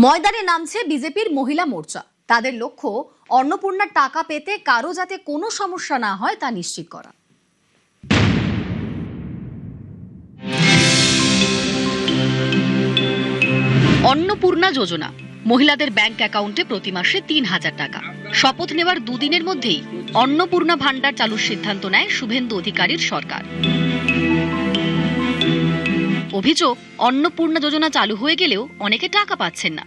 ময়দানে নামছে বিজেপির মহিলা মোর্চা। তাদের লক্ষ্য অন্নপূর্ণার টাকা পেতে কারো যাতে কোনো সমস্যা না হয় তা নিশ্চিত করা। অন্নপূর্ণা যোজনা মহিলাদের ব্যাংক অ্যাকাউন্টে প্রতি মাসে ৩,০০০ টাকা। শপথ নেওয়ার দুদিনের মধ্যেই অন্নপূর্ণা ভান্ডার চালুর সিদ্ধান্ত নেয় শুভেন্দু অধিকারীর সরকার। অভিযোগ, অন্নপূর্ণা যোজনা চালু হয়ে গেলেও অনেকে টাকা পাচ্ছেন না।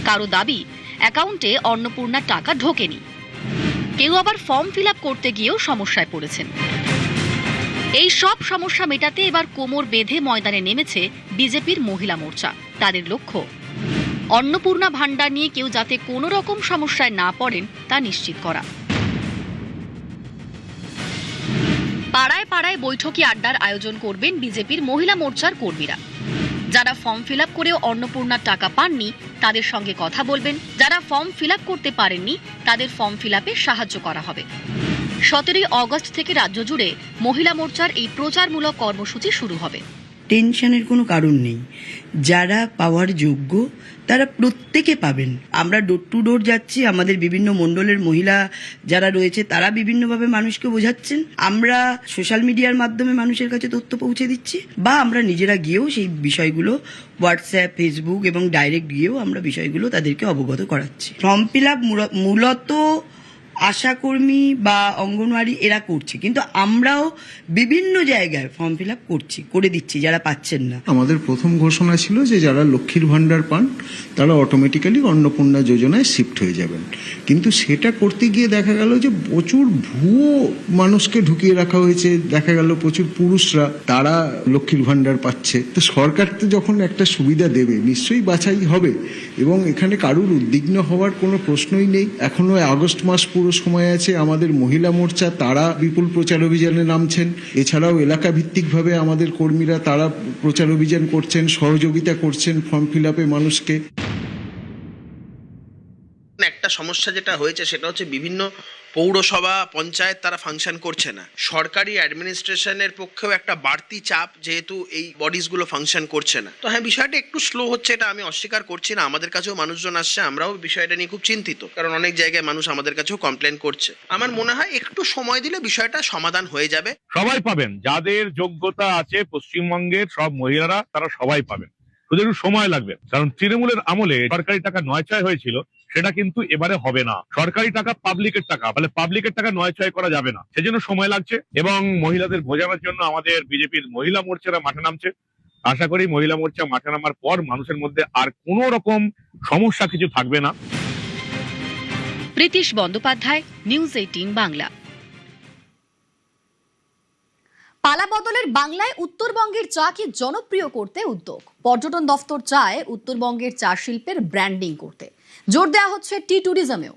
কারো দাবি অ্যাকাউন্টে অন্নপূর্ণার টাকা ঢোকেনি। কেউ আবার ফর্ম ফিল আপ করতে গিয়েও সমস্যায় পড়েছেন। এই সব সমস্যা মেটাতে এবার কোমর বেঁধে ময়দানে নেমেছে বিজেপির মহিলা মোর্চা। তাদের লক্ষ্য অন্নপূর্ণা ভান্ডার নিয়ে কেউ যাতে কোনো রকম সমস্যায় না পড়েন তা নিশ্চিত করা। পাড়ায় পাড়ায় বৈঠকি আড্ডার আয়োজন করবেন বিজেপির মহিলা মোর্চার কর্মীরা। যারা ফর্ম ফিল আপ করেও অন্নপূর্ণার টাকা পাননি তাদের সঙ্গে কথা বলবেন। যারা ফর্ম ফিল আপ করতে পারেননি তাদের ফর্ম ফিল আপে সাহায্য করা হবে। 17 আগস্ট থেকে রাজ্য জুড়ে মহিলা মোর্চার এই প্রচারমূলক কর্মসূচি শুরু হবে। টেনশনের কোনো কারণ নেই। যারা পাওয়ার যোগ্য তারা প্রত্যেকে পাবেন। আমরা ডোর টু ডোর যাচ্ছি, আমাদের বিভিন্ন মণ্ডলের মহিলা যারা রয়েছে তারা বিভিন্নভাবে মানুষকে বোঝাচ্ছেন। আমরা সোশ্যাল মিডিয়ার মাধ্যমে মানুষের কাছে তথ্য পৌঁছে দিচ্ছি, বা আমরা নিজেরা গিয়েও সেই বিষয়গুলো হোয়াটসঅ্যাপ, ফেসবুক এবং ডাইরেক্ট গিয়েও আমরা বিষয়গুলো তাদেরকে অবগত করাচ্ছি। ফর্ম ফিল আপ মূলত আশাকর্মী বা অঙ্গনওয়াড়ি এরা করছে, কিন্তু আমরাও বিভিন্ন জায়গায় ফর্ম ফিল আপ করে দিচ্ছি যারা পাচ্ছেন না। আমাদের প্রথম ঘোষণা ছিল যে যারা লক্ষ্মীর ভান্ডার পান তারা অটোমেটিক্যালি অন্নপূর্ণা যোজনায় শিফট হয়ে যাবেন, কিন্তু সেটা করতে গিয়ে দেখা গেল যে প্রচুর ভুয়ো মানুষকে ঢুকিয়ে রাখা হয়েছে। দেখা গেল প্রচুর পুরুষরা তারা লক্ষ্মীর ভান্ডার পাচ্ছে। তো সরকার তো যখন একটা সুবিধা দেবে নিশ্চয়ই বাছাই হবে, এবং এখানে কারুর উদ্বিগ্ন হওয়ার কোনো প্রশ্নই নেই। এখনো আগস্ট মাস পুরো সময় আছে। আমাদের মহিলা মোর্চা তারা বিপুল প্রচার অভিযানে নামছেন। এছাড়াও এলাকা ভিত্তিকভাবে আমাদের কর্মীরা তারা প্রচার অভিযান করছেন, সহযোগিতা করছেন ফর্ম ফিল আপে মানুষকে। একটা সমস্যা যেটা হয়েছে সেটা হচ্ছে বিভিন্ন পৌরসভা, পঞ্চায়েত তারা ফাংশন করছে না। সরকারি অ্যাডমিনিস্ট্রেশনের পক্ষেও একটা বাড়তি চাপ, যেহেতু এই বডিজগুলো ফাংশন করছে না। তো হ্যাঁ, বিষয়টা একটু স্লো হচ্ছে, এটা আমি অস্বীকার করছি না। আমাদের কাছেও মানুষজন আসছে, আমরাও বিষয়টা নিয়ে খুব চিন্তিত, কারণ অনেক জায়গায় মানুষ আমাদের কাছেও কমপ্লেন করছে। আমার মনে হয় একটু সময় দিলে বিষয়টা সমাধান হয়ে যাবে। সবাই পাবেন, যাদের যোগ্যতা আছে পশ্চিমবঙ্গের সব মহিলারা তারা সবাই পাবেন। শুধু একটু সময় লাগবে, কারণ তৃণমূলের আমলে সরকারি টাকা নয়ছয় হয়েছিল, সেটা কিন্তু এবারে হবে না। সরকারি টাকা পাবলিকের টাকা, ফলে পাবলিকের টাকা নয়ছয় করা যাবে না, সেজন্য সময় লাগছে। এবং মহিলাদের বোঝানোর জন্য আমাদের বিজেপির মহিলা মোর্চারা মাঠে নামছে। আশা করি মহিলা মোর্চা মাঠে নামার পর মানুষের মধ্যে আর কোনো রকম সমস্যা কিছু থাকবে না। প্রীতিশ বন্দ্যোপাধ্যায়, নিউজ 18 বাংলা। পালা বদলের বাংলায় উত্তরবঙ্গের চাকে জনপ্রিয় করতে উদ্যোগ। পর্যটন দফতর চায় উত্তরবঙ্গের চা শিল্পের ব্র্যান্ডিং করতে। জোর দেওয়া হচ্ছে টি ট্যুরিজমেও।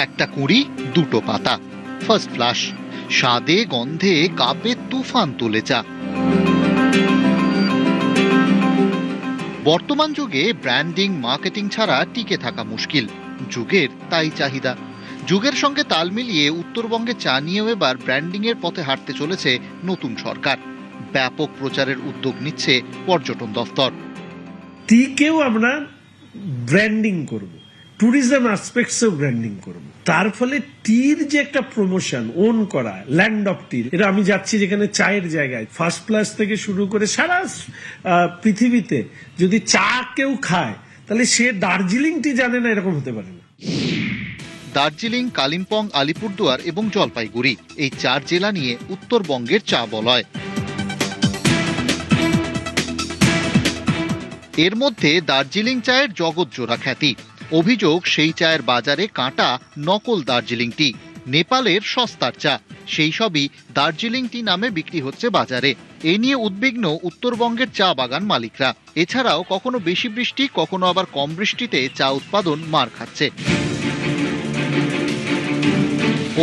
একটা কুড়ি, দুটো পাতা, ফার্স্ট ফ্লাশ, স্বাদে গন্ধে কাপে তুফান তুলে চা। বর্তমান যুগে ব্র্যান্ডিং, মার্কেটিং ছাড়া টিকে থাকা মুশকিল। যুগের তাই চাহিদা। যুগের সঙ্গে তাল মিলিয়ে উত্তরবঙ্গে চা নিয়েও এবার ব্র্যান্ডিং এর পথে হাঁটতে চলেছে নতুন সরকার। ব্যাপক প্রচারের উদ্যোগ নিচ্ছে পর্যটন দফতর। টিকেও আমরা ব্র্যান্ডিং করব, ট্যুরিজম অ্যাসপেক্টসেও ব্র্যান্ডিং করব। তার ফলে টির যে একটা প্রমোশন, ওন করা, ল্যান্ড অফ টি, এটা আমি যাচ্ছি যেখানে চায়ের জায়গায় ফার্স্ট ক্লাস থেকে শুরু করে সারা পৃথিবীতে যদি চা কেউ খায় তাহলে সে দার্জিলিং টি জানে না, এরকম হতে পারে না। দার্জিলিং, কালিম্পং, আলিপুরদুয়ার এবং জলপাইগুড়ি, এই 4 জেলা নিয়ে উত্তরবঙ্গের চা বলয়। এর মধ্যে দার্জিলিং চায়ের জগৎজোড়া খ্যাতি। অভিযোগ, সেই চায়ের বাজারে কাঁটা নকল দার্জিলিং টি, নেপালের সস্তার চা, সেই সবই দার্জিলিং টি নামে বিক্রি হচ্ছে বাজারে। এ নিয়ে উদ্বিগ্ন উত্তরবঙ্গের চা বাগান মালিকরা। এছাড়াও কখনো বেশি বৃষ্টি, কখনো আবার কম বৃষ্টিতে চা উৎপাদন মার খাচ্ছে।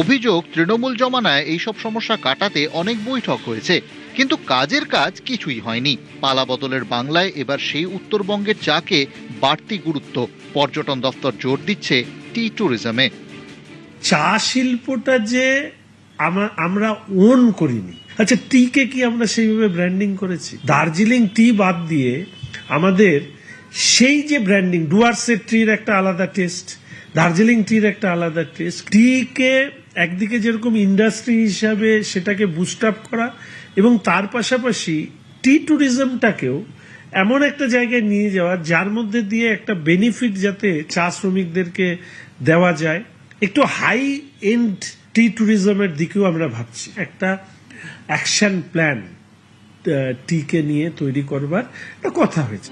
অভিযোগ, তৃণমূল জমানায় এইসব সমস্যা কাটাতে অনেক বৈঠক হয়েছে, কিন্তু কাজের কাজ কিছুই হয়নি। পালা বদলের বাংলায় এবার সেই উত্তরবঙ্গের চাকে বাড়তি গুরুত্ব। পর্যটন দপ্তর জোর দিচ্ছে টি ট্যুরিজমে। চা শিল্পটা যে আমরা ওন করিনি। আচ্ছা, টিকে কি আমরা সেইভাবে ব্র্যান্ডিং করেছি? দার্জিলিং টি বাদ দিয়ে আমাদের সেই যে ব্র্যান্ডিং, ডুয়ার্সের টির একটা আলাদা টেস্ট, দার্জিলিং টির একটা আলাদা টেস্ট, টিকে একদিকে যেরকম ইন্ডাস্ট্রি হিসাবে সেটাকে বুস্ট আপ করা এবং তার পাশাপাশি টি ট্যুরিজমটাকেও এমন একটা জায়গায় নিয়ে যাওয়া যার মধ্যে দিয়ে একটা বেনিফিট যাতে চা শ্রমিকদেরকে দেওয়া যায়। একটু হাই এন্ড টি ট্যুরিজমের দিকেও আমরা ভাবছি। একটা অ্যাকশন প্ল্যান টিকে নিয়ে তৈরি করবার একটা কথা হয়েছে।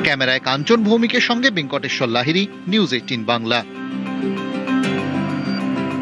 ক্যামেরায় কাঞ্চন ভৌমিকের সঙ্গে বেঙ্কটেশ্বর লাহিড়ী, নিউজ 18 বাংলা।